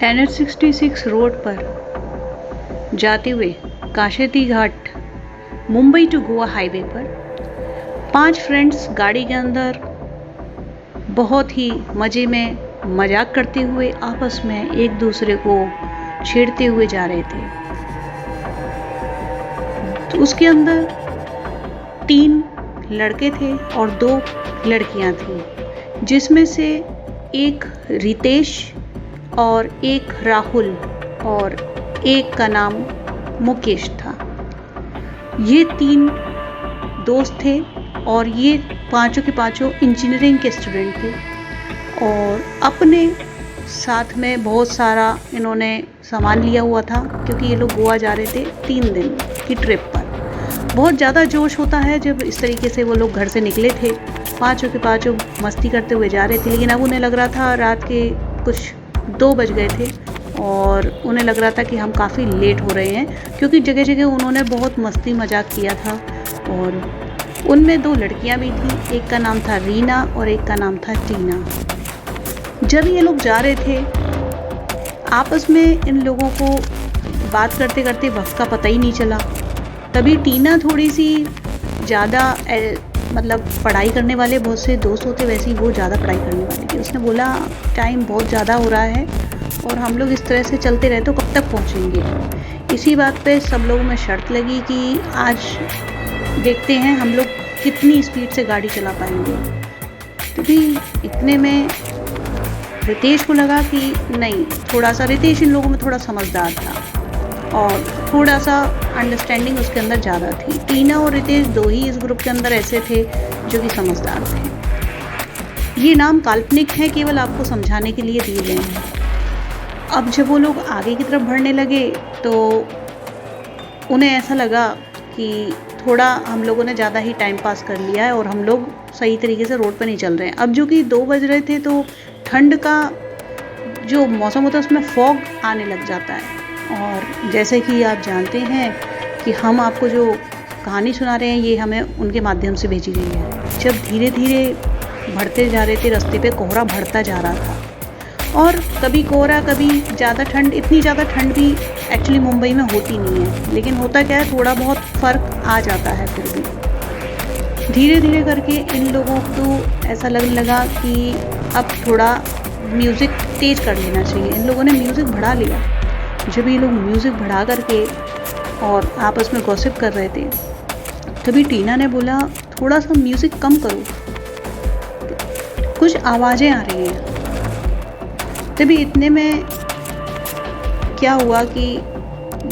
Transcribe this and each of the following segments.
NH66 road पर जाते हुए काशिदी घाट मुंबई टू गोवा हाईवे पर 5 फ्रेंड्स गाड़ी के अंदर बहुत ही मज़े में मजाक करते हुए आपस में एक दूसरे को छेड़ते हुए जा रहे थे। तो उसके अंदर 3 लड़के थे और 2 लड़कियां थीं, जिसमें से एक रितेश और एक राहुल और एक का नाम मुकेश था। ये 3 दोस्त थे और ये पांचों के पांचों इंजीनियरिंग के स्टूडेंट थे और अपने साथ में बहुत सारा इन्होंने सामान लिया हुआ था, क्योंकि ये लोग गोवा जा रहे थे 3 दिन की ट्रिप पर। बहुत ज़्यादा जोश होता है जब इस तरीके से वो लोग घर से निकले थे। पांचों के पांचों मस्ती करते हुए जा रहे थे, लेकिन अब उन्हें लग रहा था रात के कुछ 2 बज गए थे और उन्हें लग रहा था कि हम काफ़ी लेट हो रहे हैं, क्योंकि जगह जगह उन्होंने बहुत मस्ती मजाक किया था। और उनमें 2 लड़कियां भी थीं, एक का नाम था रीना और एक का नाम था टीना। जब ये लोग जा रहे थे आपस में इन लोगों को बात करते करते वक्त का पता ही नहीं चला। तभी टीना थोड़ी सी ज़्यादा मतलब पढ़ाई करने वाले बहुत से दोस्त होते, वैसे ही वो ज़्यादा पढ़ाई करने वाली थी। उसने बोला टाइम बहुत ज़्यादा हो रहा है और हम लोग इस तरह से चलते रहे तो कब तक पहुँचेंगे। इसी बात पे सब लोगों में शर्त लगी कि आज देखते हैं हम लोग कितनी स्पीड से गाड़ी चला पाएंगे। तभी इतने में रितेश को लगा कि नहीं, थोड़ा सा रितेश इन लोगों में थोड़ा समझदार था और थोड़ा सा अंडरस्टैंडिंग उसके अंदर ज़्यादा थी। टीना और रितेश 2 ही इस ग्रुप के अंदर ऐसे थे जो कि समझदार थे। ये नाम काल्पनिक है, केवल आपको समझाने के लिए दिए गए हैं। अब जब वो लोग आगे की तरफ बढ़ने लगे तो उन्हें ऐसा लगा कि थोड़ा हम लोगों ने ज़्यादा ही टाइम पास कर लिया है और हम लोग सही तरीके से रोड पर नहीं चल रहे हैं। अब जो कि 2 बज रहे थे तो ठंड का जो मौसम होता है उसमें फॉग आने लग जाता है। और जैसे कि आप जानते हैं कि हम आपको जो कहानी सुना रहे हैं ये हमें उनके माध्यम से भेजी गई है। जब धीरे धीरे बढ़ते जा रहे थे रास्ते पे कोहरा बढ़ता जा रहा था और कभी कोहरा कभी ज़्यादा ठंड। इतनी ज़्यादा ठंड भी एक्चुअली मुंबई में होती नहीं है, लेकिन होता क्या है, थोड़ा बहुत फ़र्क आ जाता है। फिर भी धीरे धीरे करके इन लोगों को ऐसा लगने लगा कि अब थोड़ा म्यूज़िक तेज़ कर लेना चाहिए। इन लोगों ने म्यूज़िक बढ़ा लिया। जब ये लोग म्यूज़िक बढ़ा करके और आपस में गॉसिप कर रहे थे तभी टीना ने बोला थोड़ा सा म्यूज़िक कम करो, कुछ आवाज़ें आ रही हैं। तभी इतने में क्या हुआ कि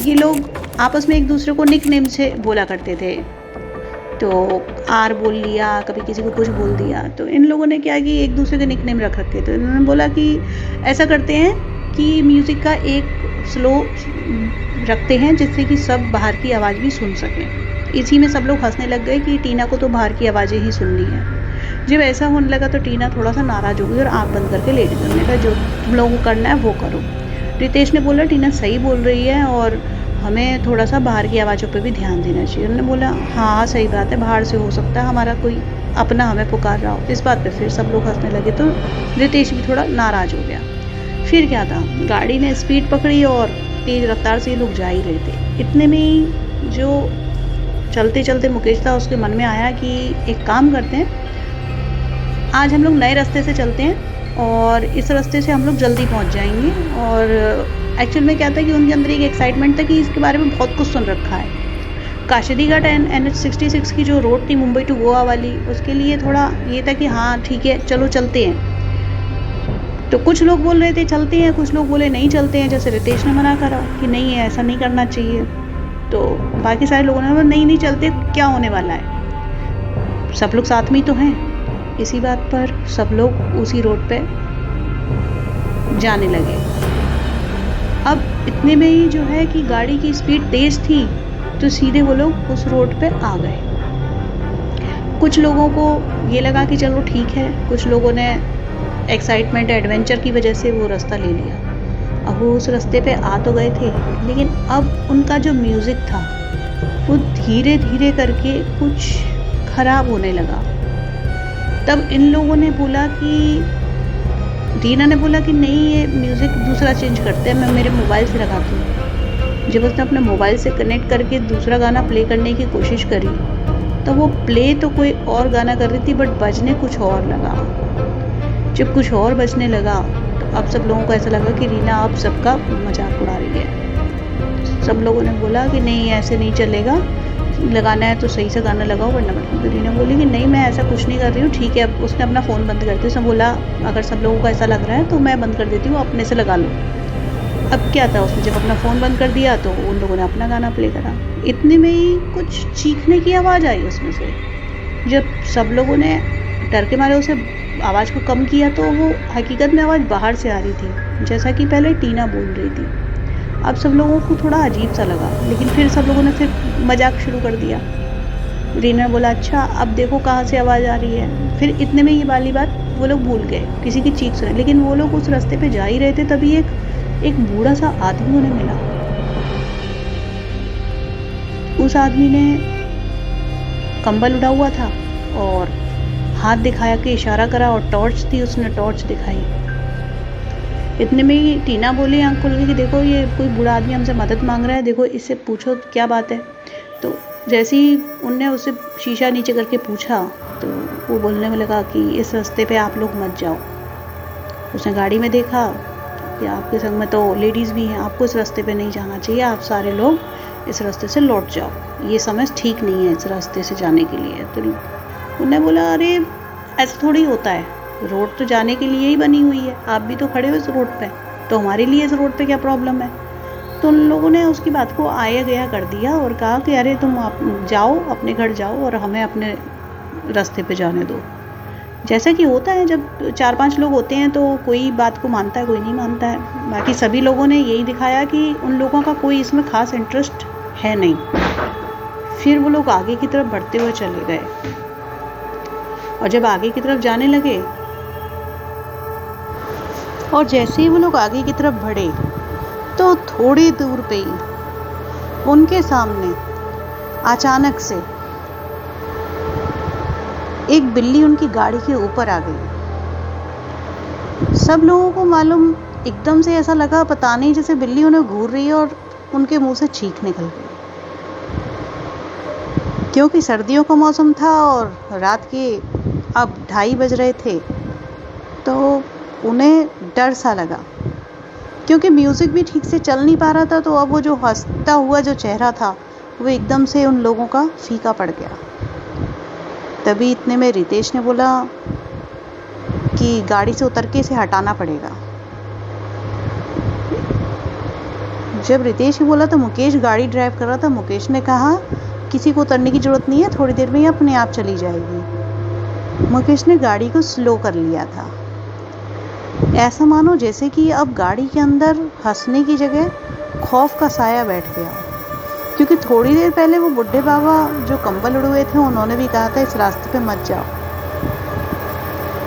ये लोग आपस में एक दूसरे को निक नेम से बोला करते थे, तो आर बोल लिया, कभी किसी को कुछ बोल दिया। तो इन लोगों ने क्या कि एक दूसरे के निक नेम रख रखे। तो इन्होंने बोला कि ऐसा करते हैं कि म्यूज़िक का एक स्लो रखते हैं जिससे कि सब बाहर की आवाज़ भी सुन सकें। इसी में सब लोग हंसने लग गए कि टीना को तो बाहर की आवाज़ें ही सुननी है। जब ऐसा होने लगा तो टीना थोड़ा सा नाराज़ हो गई और आँख बंद करके लेट गई। उन्होंने कहा जो तुम लोगों को करना है वो करो। रितेश ने बोला टीना सही बोल रही है और हमें थोड़ा सा बाहर की आवाज़ों पर भी ध्यान देना चाहिए। उन्होंने बोला हाँ सही बात है, बाहर से हो सकता है हमारा कोई अपना हमें पुकार रहा हो। इस बात पर फिर सब लोग हंसने लगे तो रितेश भी थोड़ा नाराज़ हो गया। फिर क्या था, गाड़ी ने स्पीड पकड़ी और तेज़ रफ्तार से ये लोग जा ही रहे थे। इतने में ही जो चलते चलते मुकेश था उसके मन में आया कि एक काम करते हैं, आज हम लोग नए रास्ते से चलते हैं और इस रास्ते से हम लोग जल्दी पहुंच जाएंगे। और एक्चुअल में क्या था कि उनके अंदर एक एक्साइटमेंट था कि इसके बारे में बहुत कुछ सुन रखा है। काशिदी घाट NH66 की जो रोड थी मुंबई टू गोवा वाली, उसके लिए थोड़ा ये था कि हाँ ठीक है चलो चलते हैं। तो कुछ लोग बोल रहे थे चलते हैं, कुछ लोग बोले नहीं चलते हैं। जैसे रितेश ने मना करा कि नहीं है, ऐसा नहीं करना चाहिए। तो बाकी सारे लोगों ने बोला नहीं चलते, क्या होने वाला है, सब लोग साथ में ही तो हैं। इसी बात पर सब लोग उसी रोड पे जाने लगे। अब इतने में ही जो है कि गाड़ी की स्पीड तेज़ थी तो सीधे वो लोग उस रोड पे आ गए। कुछ लोगों को ये लगा कि चलो ठीक है, कुछ लोगों ने एक्साइटमेंट एडवेंचर की वजह से वो रास्ता ले लिया। अब वो उस रास्ते पे आ तो गए थे, लेकिन अब उनका जो म्यूज़िक था वो धीरे धीरे करके कुछ ख़राब होने लगा। तब इन लोगों ने बोला कि रीना ने बोला कि नहीं, ये म्यूज़िक दूसरा चेंज करते हैं, मैं मेरे मोबाइल से लगाती हूँ। जब उसने अपने मोबाइल से कनेक्ट करके दूसरा गाना प्ले करने की कोशिश करी, तो वो प्ले तो कोई और गाना कर रही थी बट बजने कुछ और लगा। जब कुछ और बजने लगा तो अब सब लोगों को ऐसा लगा कि रीना अब सबका मजाक उड़ा रही है। सब लोगों ने बोला कि नहीं, ऐसे नहीं चलेगा, लगाना है तो सही से गाना लगाओ वरना मत। तो रीना बोली कि नहीं, मैं ऐसा कुछ नहीं कर रही हूँ, ठीक है। अब उसने अपना फ़ोन बंद कर दिया। उसने बोला अगर सब लोगों को ऐसा लग रहा है तो मैं बंद कर देती हूँ, अपने से लगा लो। अब क्या था, उसने जब अपना फ़ोन बंद कर दिया तो उन लोगों ने अपना गाना प्ले करा। इतने में ही कुछ चीखने की आवाज़ आई उसमें से। जब सब लोगों ने डर के मारे उसे आवाज़ को कम किया तो वो हकीकत में आवाज़ बाहर से आ रही थी, जैसा कि पहले टीना बोल रही थी। अब सब लोगों को थोड़ा अजीब सा लगा, लेकिन फिर सब लोगों ने फिर मजाक शुरू कर दिया। रीना बोला अच्छा अब देखो कहाँ से आवाज़ आ रही है। फिर इतने में ये वाली बात वो लोग भूल गए, किसी की चीख सुने। लेकिन वो लोग उस रास्ते पे जा ही रहे थे, तभी एक बूढ़ा सा आदमी उन्हें मिला। उस आदमी ने कंबल उड़ा हुआ था और हाथ दिखाया के इशारा करा और टॉर्च थी, उसने टॉर्च दिखाई। इतने में ही टीना बोली आंख खोल के कि देखो ये कोई बूढ़ा आदमी हमसे मदद मांग रहा है, देखो इससे पूछो क्या बात है। तो जैसे ही उनने उससे शीशा नीचे करके पूछा तो वो बोलने में लगा कि इस रास्ते पे आप लोग मत जाओ। उसने गाड़ी में देखा कि आपके संग में तो लेडीज़ भी हैं, आपको इस रास्ते पे नहीं जाना चाहिए, आप सारे लोग इस रास्ते से लौट जाओ, ये समय ठीक नहीं है इस रास्ते से जाने के लिए। तो उन्होंने बोला अरे ऐसा थोड़ी होता है, रोड तो जाने के लिए ही बनी हुई है, आप भी तो खड़े हो इस रोड पे, तो हमारे लिए इस रोड पे क्या प्रॉब्लम है। तो उन लोगों ने उसकी बात को आया गया कर दिया और कहा कि अरे तुम आप जाओ, अपने घर जाओ और हमें अपने रास्ते पे जाने दो। जैसा कि होता है जब 4-5 लोग होते हैं तो कोई बात को मानता है, कोई नहीं मानता है। बाकी सभी लोगों ने यही दिखाया कि उन लोगों का कोई इसमें ख़ास इंटरेस्ट है नहीं। फिर वो लोग आगे की तरफ बढ़ते हुए चले गए और जब आगे की तरफ जाने लगे और जैसे ही वो लोग आगे की तरफ बढ़े तो थोड़ी दूर पे ही उनके सामने अचानक से एक बिल्ली उनकी गाड़ी के ऊपर आ गई। सब लोगों को मालूम, एकदम से ऐसा लगा पता नहीं जैसे बिल्ली उन्हें घूर रही है और उनके मुंह से चीख निकल गई। क्योंकि सर्दियों का मौसम था और रात के अब 2:30 बज रहे थे तो उन्हें डर सा लगा, क्योंकि म्यूज़िक भी ठीक से चल नहीं पा रहा था। तो अब वो जो हंसता हुआ जो चेहरा था वो एकदम से उन लोगों का फीका पड़ गया। तभी इतने में रितेश ने बोला कि गाड़ी से उतर के इसे हटाना पड़ेगा। जब रितेश ने बोला तो मुकेश गाड़ी ड्राइव कर रहा था। मुकेश ने कहा किसी को उतरने की ज़रूरत नहीं है, थोड़ी देर में ही अपने आप चली जाएगी। मुकेश ने गाड़ी को स्लो कर लिया था, ऐसा मानो जैसे कि अब गाड़ी के अंदर हंसने की जगह खौफ का साया बैठ गया, क्योंकि थोड़ी देर पहले वो बुढ़े बाबा जो कंबल उड़े हुए थे उन्होंने भी कहा था इस रास्ते पे मत जाओ।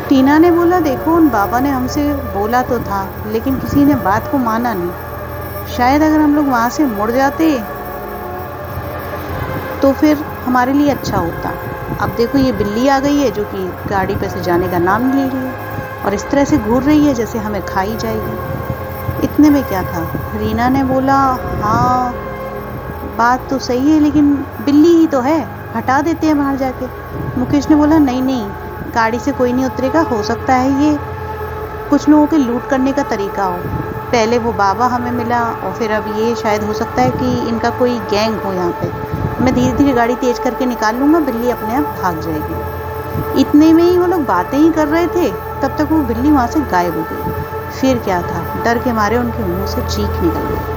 टीना ने बोला देखो उन बाबा ने हमसे बोला तो था लेकिन किसी ने बात को माना नहीं, शायद अगर हम लोग वहाँ से मुड़ जाते तो फिर हमारे लिए अच्छा होता। अब देखो ये बिल्ली आ गई है जो कि गाड़ी पे से जाने का नाम नहीं ले रही है और इस तरह से घूर रही है जैसे हमें खाई जाएगी। इतने में क्या था, रीना ने बोला हाँ बात तो सही है लेकिन बिल्ली ही तो है, हटा देते हैं बाहर जाके। मुकेश ने बोला नहीं नहीं, गाड़ी से कोई नहीं उतरेगा, हो सकता है ये कुछ लोगों के लूट करने का तरीका हो। पहले वो बाबा हमें मिला और फिर अब ये शायद हो सकता है कि इनका कोई गैंग हो यहाँ पे। मैं धीरे धीरे गाड़ी तेज करके निकाल लूँगा, बिल्ली अपने आप भाग जाएगी। इतने में ही वो लोग बातें ही कर रहे थे, तब तक वो बिल्ली वहाँ से गायब हो गई। फिर क्या था, डर के मारे उनके मुँह से चीख निकल गई।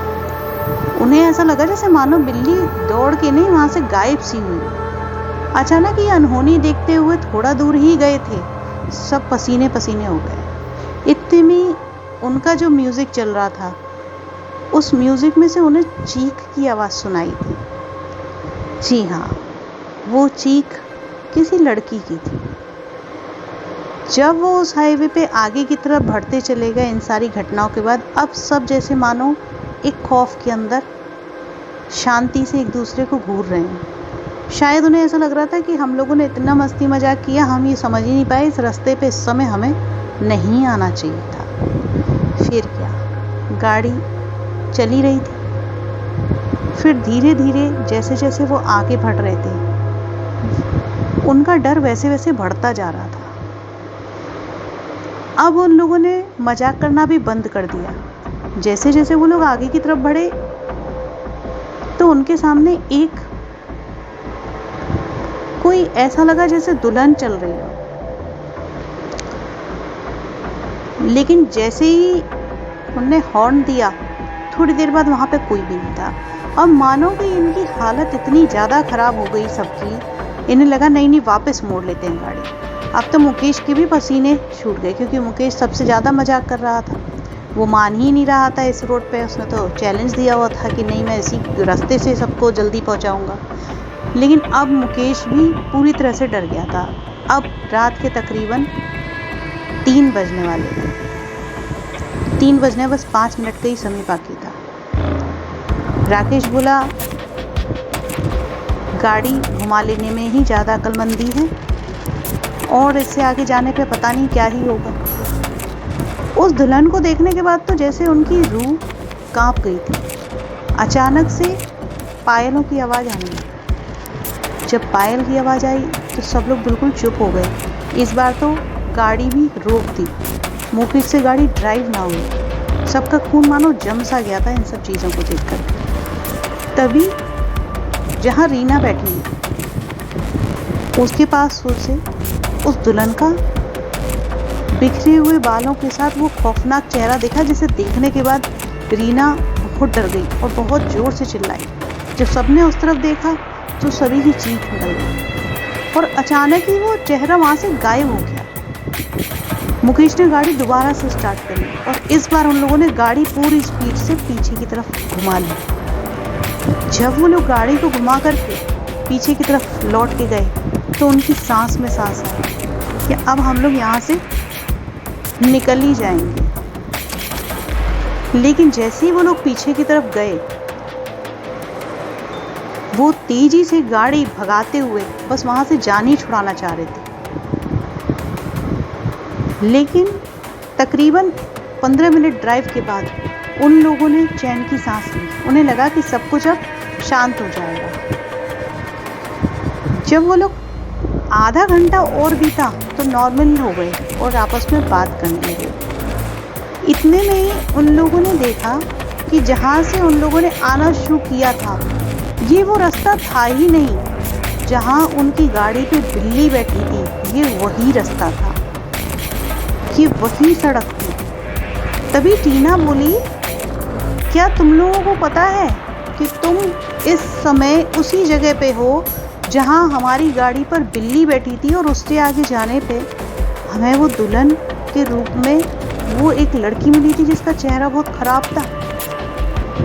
उन्हें ऐसा लगा जैसे मानो बिल्ली दौड़ के नहीं वहाँ से गायब सी हुई। अचानक ये अनहोनी देखते हुए थोड़ा दूर ही गए थे, सब पसीने पसीने हो गए। इतने में उनका जो म्यूज़िक चल रहा था उस म्यूज़िक में से उन्हें चीख की आवाज़ सुनाई थी। जी हाँ, वो चीख किसी लड़की की थी। जब वो उस हाईवे पे आगे की तरफ बढ़ते चले गए इन सारी घटनाओं के बाद, अब सब जैसे मानो एक खौफ के अंदर शांति से एक दूसरे को घूर रहे हैं। शायद उन्हें ऐसा लग रहा था कि हम लोगों ने इतना मस्ती मजाक किया, हम ये समझ ही नहीं पाए इस रास्ते पे इस समय हमें नहीं आना चाहिए था। फिर क्या, गाड़ी चली रही थी। फिर धीरे धीरे जैसे जैसे वो आगे बढ़ रहे थे, उनका डर वैसे वैसे बढ़ता जा रहा था। अब उन लोगों ने मजाक करना भी बंद कर दिया। जैसे जैसे वो लोग आगे की तरफ बढ़े तो उनके सामने एक कोई ऐसा लगा जैसे दुल्हन चल रही हो। लेकिन जैसे ही उन्होंने हॉर्न दिया, थोड़ी देर बाद वहां पे कोई भी नहीं था। अब मानो कि इनकी हालत इतनी ज़्यादा ख़राब हो गई सबकी, इन्हें लगा नहीं वापस मोड़ लेते हैं गाड़ी। अब तो मुकेश के भी पसीने छूट गए, क्योंकि मुकेश सबसे ज़्यादा मजाक कर रहा था। वो मान ही नहीं रहा था इस रोड पे। उसने तो चैलेंज दिया हुआ था कि नहीं, मैं इसी रास्ते से सबको जल्दी पहुंचाऊंगा। लेकिन अब मुकेश भी पूरी तरह से डर गया था। अब रात के तकरीबन 3 बजने वाले थे। 3 बजने बस 5 मिनट का ही समय बाकी था। राकेश बोला, गाड़ी घुमा लेने में ही ज़्यादा अक्लमंदी है, और इससे आगे जाने पे पता नहीं क्या ही होगा। उस दुल्हन को देखने के बाद तो जैसे उनकी रूह कांप गई थी। अचानक से पायलों की आवाज़ आने लगी। जब पायल की आवाज़ आई तो सब लोग बिल्कुल चुप हो गए। इस बार तो गाड़ी भी रोक दी, मुकेश से गाड़ी ड्राइव ना हुई। सबका खून मानो जम सा गया था इन सब चीज़ों को देखकर। तभी जहाँ रीना बैठी है, उसके पास से उस दुल्हन का बिखरे हुए बालों के साथ वो खौफनाक चेहरा देखा, जिसे देखने के बाद रीना बहुत डर गई और बहुत जोर से चिल्लाई। जब सबने उस तरफ देखा तो सभी की चीख निकल गई, और अचानक ही वो चेहरा वहाँ से गायब हो गया। मुकेश ने गाड़ी दोबारा से स्टार्ट करी, और इस बार उन लोगों ने गाड़ी पूरी स्पीड से पीछे की तरफ घुमा ली। जब वो लोग गाड़ी को घुमा करके पीछे की तरफ लौट के गए तो उनकी सांस में सांस आई कि अब हम लोग यहाँ से निकल ही जाएंगे। लेकिन जैसे ही वो लोग पीछे की तरफ गए, वो तेजी से गाड़ी भगाते हुए बस वहां से जान ही छुड़ाना चाह रहे थे। लेकिन तकरीबन 15 मिनट ड्राइव के बाद उन लोगों ने चैन की सांस ली। उन्हें लगा कि सब कुछ अब शांत हो जाएगा। जब वो लोग आधा घंटा और बीता तो नॉर्मल हो गए और आपस में बात करने लगे। इतने में ही उन लोगों ने देखा कि जहाँ से उन लोगों ने आना शुरू किया था, ये वो रास्ता था ही नहीं जहाँ उनकी गाड़ी पे बिल्ली बैठी थी। ये वही रास्ता था, ये वही सड़क थी। तभी टीना बोली, क्या तुम लोगों को पता है कि तुम इस समय उसी जगह पे हो जहाँ हमारी गाड़ी पर बिल्ली बैठी थी, और उससे आगे जाने पे हमें वो दुल्हन के रूप में वो एक लड़की मिली थी जिसका चेहरा बहुत ख़राब था।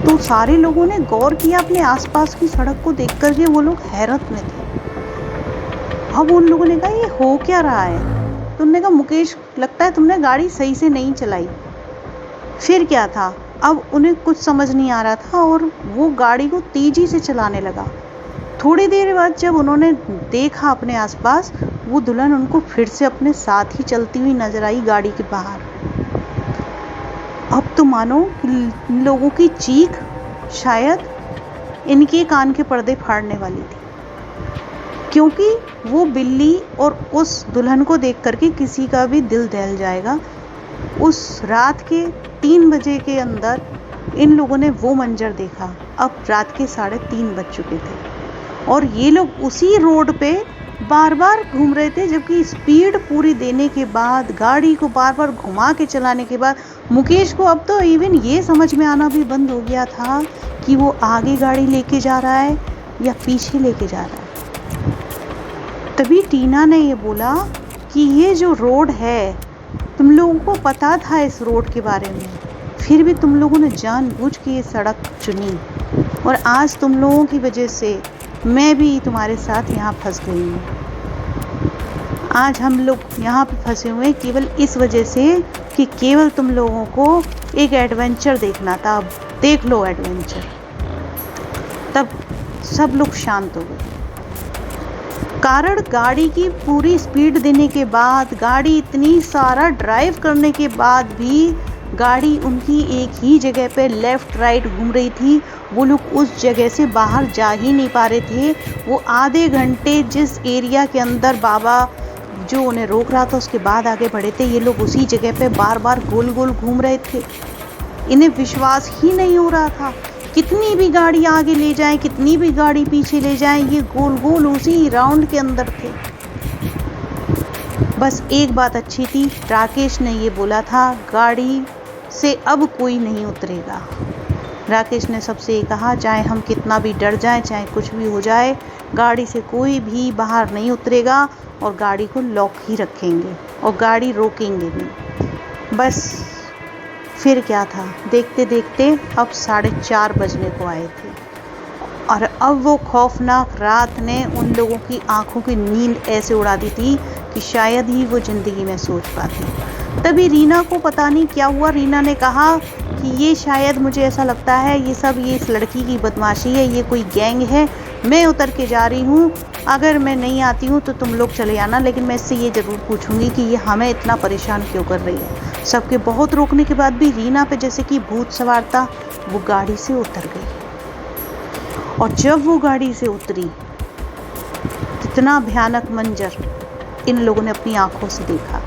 तो सारे लोगों ने गौर किया अपने आसपास की सड़क को देख कर के। वो लोग हैरत में थे। अब उन लोगों ने कहा, ये हो क्या रहा है? तुमने कहा, मुकेश लगता है तुमने गाड़ी सही से नहीं चलाई। फिर क्या था? अब उन्हें कुछ समझ नहीं आ रहा था और वो गाड़ी को तेजी से चलाने लगा। थोड़ी देर बाद जब उन्होंने देखा अपने आसपास, वो दुल्हन उनको फिर से अपने साथ ही चलती हुई नजर आई गाड़ी के बाहर। अब तो मानो इन लोगों की चीख शायद इनके कान के पर्दे फाड़ने वाली थी, क्योंकि वो बिल्ली और उस दुल्हन को देख करके किसी का भी दिल दहल जाएगा। उस रात के 3 बजे के अंदर इन लोगों ने वो मंजर देखा। अब रात के 3:30 बज चुके थे और ये लोग उसी रोड पे बार बार घूम रहे थे, जबकि स्पीड पूरी देने के बाद, गाड़ी को बार बार घुमा के चलाने के बाद, मुकेश को अब तो इवन ये समझ में आना भी बंद हो गया था कि वो आगे गाड़ी लेके जा रहा है या पीछे लेके जा रहा है। तभी टीना ने ये बोला कि ये जो रोड है, तुम लोगों को पता था इस रोड के बारे में, फिर भी तुम लोगों ने जानबूझ के ये सड़क चुनी, और आज तुम लोगों की वजह से मैं भी तुम्हारे साथ यहाँ फंस गई हूँ। आज हम लोग यहाँ पे फंसे हुए केवल इस वजह से कि केवल तुम लोगों को एक एडवेंचर देखना था। अब देख लो एडवेंचर। तब सब लोग शांत हो गए। कारण गाड़ी की पूरी स्पीड देने के बाद, गाड़ी इतनी सारा ड्राइव करने के बाद भी गाड़ी उनकी एक ही जगह पे लेफ़्ट राइट घूम रही थी। वो लोग उस जगह से बाहर जा ही नहीं पा रहे थे। वो आधे घंटे जिस एरिया के अंदर बाबा जो उन्हें रोक रहा था उसके बाद आगे बढ़े थे, ये लोग उसी जगह पे बार बार गोल गोल घूम रहे थे। इन्हें विश्वास ही नहीं हो रहा था। कितनी भी गाड़ी आगे ले जाए, कितनी भी गाड़ी पीछे ले जाए, ये गोल गोल उसी राउंड के अंदर थे। बस एक बात अच्छी थी, राकेश ने ये बोला था गाड़ी से अब कोई नहीं उतरेगा। राकेश ने सबसे ये कहा, चाहे हम कितना भी डर जाएं, चाहे कुछ भी हो जाए, गाड़ी से कोई भी बाहर नहीं उतरेगा और गाड़ी को लॉक ही रखेंगे और गाड़ी रोकेंगे नहीं। बस फिर क्या था, देखते देखते अब 4:30 बजने को आए थे और अब वो खौफनाक रात ने उन लोगों की आंखों की नींद ऐसे उड़ा दी थी कि शायद ही वो ज़िंदगी में सोच पाती। तभी रीना को पता नहीं क्या हुआ, रीना ने कहा कि ये शायद, मुझे ऐसा लगता है ये सब ये इस लड़की की बदमाशी है, ये कोई गैंग है, मैं उतर के जा रही हूँ, अगर मैं नहीं आती हूँ तो तुम लोग चले आना, लेकिन मैं इससे ये ज़रूर पूछूंगी कि ये हमें इतना परेशान क्यों कर रही है। सबके बहुत रोकने के बाद भी रीना पे जैसे कि भूत सवार था, वो गाड़ी से उतर गई। और जब वो गाड़ी से उतरी, कितना भयानक मंजर इन लोगों ने अपनी आंखों से देखा।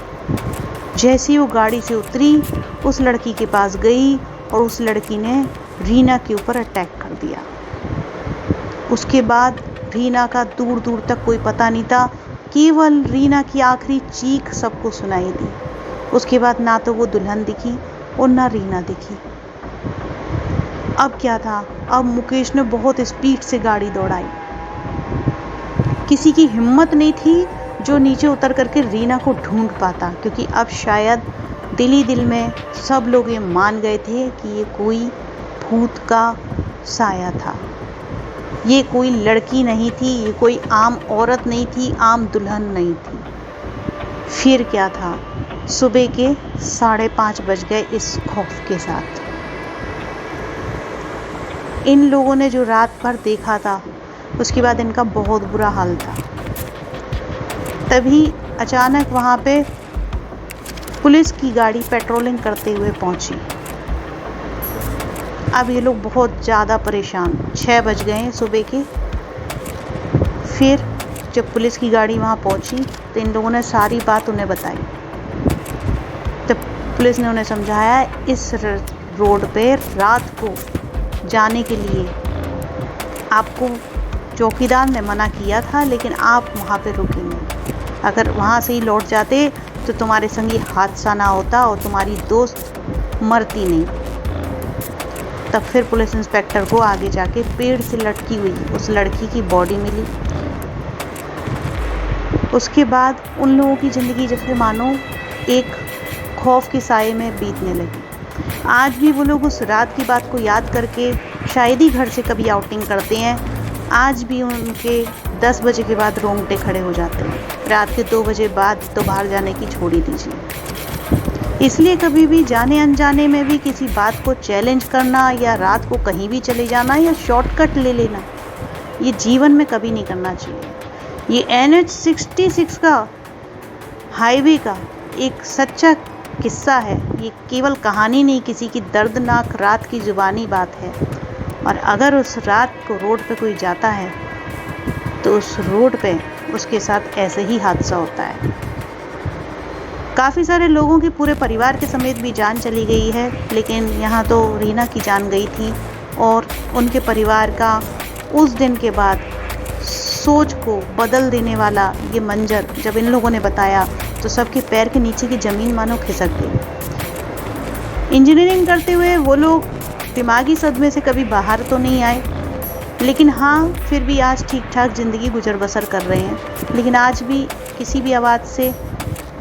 जैसे ही वो गाड़ी से उतरी, उस लड़की के पास गई और उस लड़की ने रीना के ऊपर अटैक कर दिया। उसके बाद रीना का दूर दूर तक कोई पता नहीं था, केवल रीना की आखिरी चीख सबको सुनाई दी। उसके बाद ना तो वो दुल्हन दिखी और ना रीना दिखी। अब क्या था, अब मुकेश ने बहुत स्पीड से गाड़ी दौड़ाई। किसी की हिम्मत नहीं थी जो नीचे उतर करके रीना को ढूंढ पाता, क्योंकि अब शायद दिल ही दिल में सब लोग ये मान गए थे कि ये कोई भूत का साया था, ये कोई लड़की नहीं थी, ये कोई आम औरत नहीं थी, आम दुल्हन नहीं थी। फिर क्या था, सुबह के 5:30 बज गए इस खौफ के साथ। इन लोगों ने जो रात भर देखा था, उसके बाद इनका बहुत बुरा हाल था। तभी अचानक वहाँ पे पुलिस की गाड़ी पेट्रोलिंग करते हुए पहुंची। अब ये लोग बहुत ज़्यादा परेशान, 6 बज गए हैं सुबह के। फिर जब पुलिस की गाड़ी वहाँ पहुंची तो इन लोगों ने सारी बात उन्हें बताई। तब पुलिस ने उन्हें समझाया, इस रोड पे रात को जाने के लिए आपको चौकीदार ने मना किया था, लेकिन आप वहाँ पे रुके नहीं। अगर वहाँ से ही लौट जाते तो तुम्हारे संग ये हादसा ना होता और तुम्हारी दोस्त मरती नहीं। तब फिर पुलिस इंस्पेक्टर को आगे जाके पेड़ से लटकी हुई उस लड़की की बॉडी मिली। उसके बाद उन लोगों की ज़िंदगी जैसे मानो एक खौफ के साए में बीतने लगी। आज भी वो लोग उस रात की बात को याद करके शायद ही घर से कभी आउटिंग करते हैं। आज भी उनके 10 बजे के बाद रोंगटे खड़े हो जाते हैं। रात के 2 बजे बाद तो बाहर जाने की छोड़ ही दीजिए। इसलिए कभी भी जाने अनजाने में भी किसी बात को चैलेंज करना या रात को कहीं भी चले जाना या शॉर्टकट ले लेना, ये जीवन में कभी नहीं करना चाहिए। ये NH 66 का हाईवे का एक सच्चा किस्सा है। ये केवल कहानी नहीं, किसी की दर्दनाक रात की जुबानी बात है। और अगर उस रात को रोड पे कोई जाता है तो उस रोड पे उसके साथ ऐसे ही हादसा होता है। काफ़ी सारे लोगों की पूरे परिवार के समेत भी जान चली गई है, लेकिन यहाँ तो रीना की जान गई थी। और उनके परिवार का उस दिन के बाद सोच को बदल देने वाला ये मंजर जब इन लोगों ने बताया तो सबके पैर के नीचे की ज़मीन मानो खिसक गई। इंजीनियरिंग करते हुए वो लोग दिमागी सदमे से कभी बाहर तो नहीं आए, लेकिन हाँ फिर भी आज ठीक ठाक ज़िंदगी गुजर बसर कर रहे हैं। लेकिन आज भी किसी भी आवाज़ से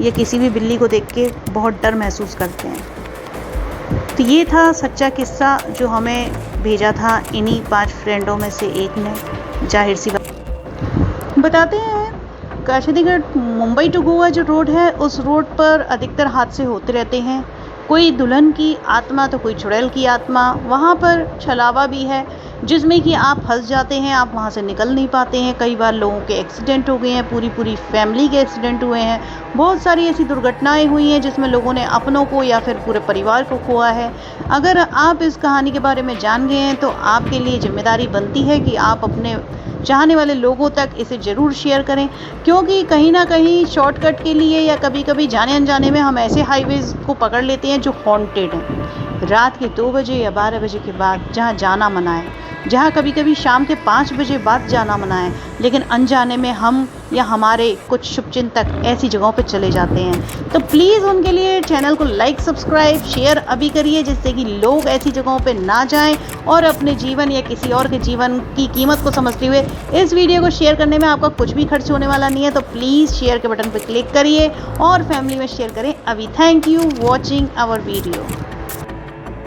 या किसी भी बिल्ली को देख के बहुत डर महसूस करते हैं। तो ये था सच्चा किस्सा जो हमें भेजा था इन्हीं 5 फ्रेंडों में से एक ने। जाहिर सी बात बताते हैं, काशीगढ़ मुंबई टू गोवा जो रोड है, उस रोड पर अधिकतर हादसे होते रहते हैं। कोई दुल्हन की आत्मा तो कोई चुड़ैल की आत्मा, वहाँ पर छलावा भी है। जिसमें कि आप फंस जाते हैं, आप वहाँ से निकल नहीं पाते हैं। कई बार लोगों के एक्सीडेंट हो गए हैं, पूरी फैमिली के एक्सीडेंट हुए हैं। बहुत सारी ऐसी दुर्घटनाएं हुई हैं जिसमें लोगों ने अपनों को या फिर पूरे परिवार को खोया है। अगर आप इस कहानी के बारे में जान गए हैं तो आपके लिए जिम्मेदारी बनती है कि आप अपने चाहने वाले लोगों तक इसे ज़रूर शेयर करें, क्योंकि कहीं ना कहीं शॉर्टकट के लिए या कभी कभी जाने अनजाने में हम ऐसे हाईवेज़ को पकड़ लेते हैं जो हॉन्टेड हैं। रात के 2 बजे या 12 बजे के बाद जहाँ जाना मना है, जहाँ कभी कभी शाम के 5 बजे बाद जाना मना है, लेकिन अनजाने में हम या हमारे कुछ शुभचिंतक ऐसी जगहों पर चले जाते हैं। तो प्लीज़ उनके लिए चैनल को लाइक, सब्सक्राइब, शेयर अभी करिए, जिससे कि लोग ऐसी जगहों पर ना जाएं और अपने जीवन या किसी और के जीवन की कीमत को समझते हुए इस वीडियो को शेयर करने में आपका कुछ भी खर्च होने वाला नहीं है। तो प्लीज़ शेयर के बटन पर क्लिक करिए और फैमिली में शेयर करें अभी। Thank you watching our video.